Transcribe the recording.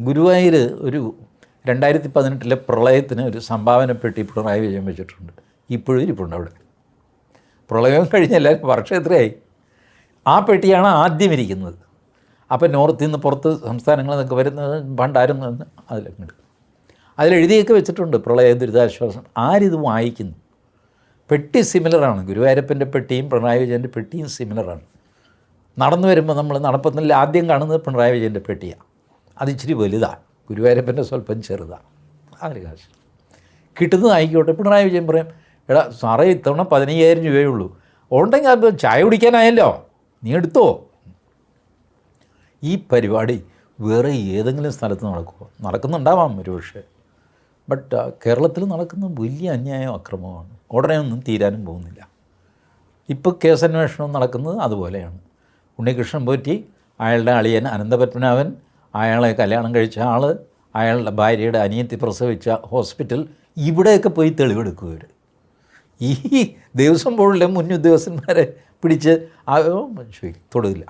ഗുരുവായൂർ ഒരു 2018 പ്രളയത്തിന് ഒരു സംഭാവന പെട്ടി പിണറായി വിജയൻ വെച്ചിട്ടുണ്ട്. ഇപ്പോഴും ഇരിപ്പുണ്ട് അവിടെ. പ്രളയം കഴിഞ്ഞ് എല്ലാവരും വർഷം എത്രയായി. ആ പെട്ടിയാണ് ആദ്യം ഇരിക്കുന്നത്. അപ്പോൾ നോർത്തിൽ നിന്ന് പുറത്ത് സംസ്ഥാനങ്ങളിൽ നിന്നൊക്കെ വരുന്നത് പണ്ടായിരുന്നു എന്ന് അതിലങ്ങോട്ട് അതിലെഴുതിയൊക്കെ വെച്ചിട്ടുണ്ട് പ്രളയ ദുരിതാശ്വാസം. ആരിത് വായിക്കുന്നു? പെട്ടി സിമിലറാണ്. ഗുരുവായൂരപ്പൻ്റെ പെട്ടിയും പിണറായി വിജയൻ്റെ പെട്ടിയും സിമിലറാണ്. നടന്നു വരുമ്പോൾ നമ്മൾ നടപ്പത്തിൽ ആദ്യം കാണുന്നത് പിണറായി വിജയൻ്റെ പെട്ടിയാണ്. അത് ഇച്ചിരി വലുതാണ്. ഗുരുവായൂരപ്പൻ്റെ സ്വല്പം ചെറുതാണ്. അതിന് കാശ് കിട്ടുന്നത് ആയിക്കോട്ടെ. പിണറായി വിജയൻ പറയും, എടാ സാറേ ഇത്തവണ 15,000 രൂപയേ ഉള്ളൂ, ഉണ്ടെങ്കിൽ അത് ചായ കുടിക്കാനായല്ലോ, നീ എടുത്തോ. ഈ പരിപാടി വേറെ ഏതെങ്കിലും സ്ഥലത്ത് നടക്കുമോ? നടക്കുന്നുണ്ടാവാം ഒരുപക്ഷെ. ബട്ട് കേരളത്തിൽ നടക്കുന്ന വലിയ അന്യായം അക്രമമാണ്. ഉടനെ ഒന്നും തീരാനും പോകുന്നില്ല. ഇപ്പോൾ കേസന്വേഷണം നടക്കുന്നത് അതുപോലെയാണ്. ഉണ്ണികൃഷ്ണൻ പോറ്റി, അയാളുടെ അളിയൻ അനന്തപത്മനാഭൻ, അയാളെ കല്യാണം കഴിച്ച ആൾ, അയാളുടെ ഭാര്യയുടെ അനിയത്തി പ്രസവിച്ച ഹോസ്പിറ്റൽ, ഇവിടെയൊക്കെ പോയി തെളിവെടുക്കുക. ഈ ദേവസ്വം ബോർഡിലെ മുൻ ഉദ്യോഗസ്ഥന്മാരെ പിടിച്ച് തൊടുകില്ല.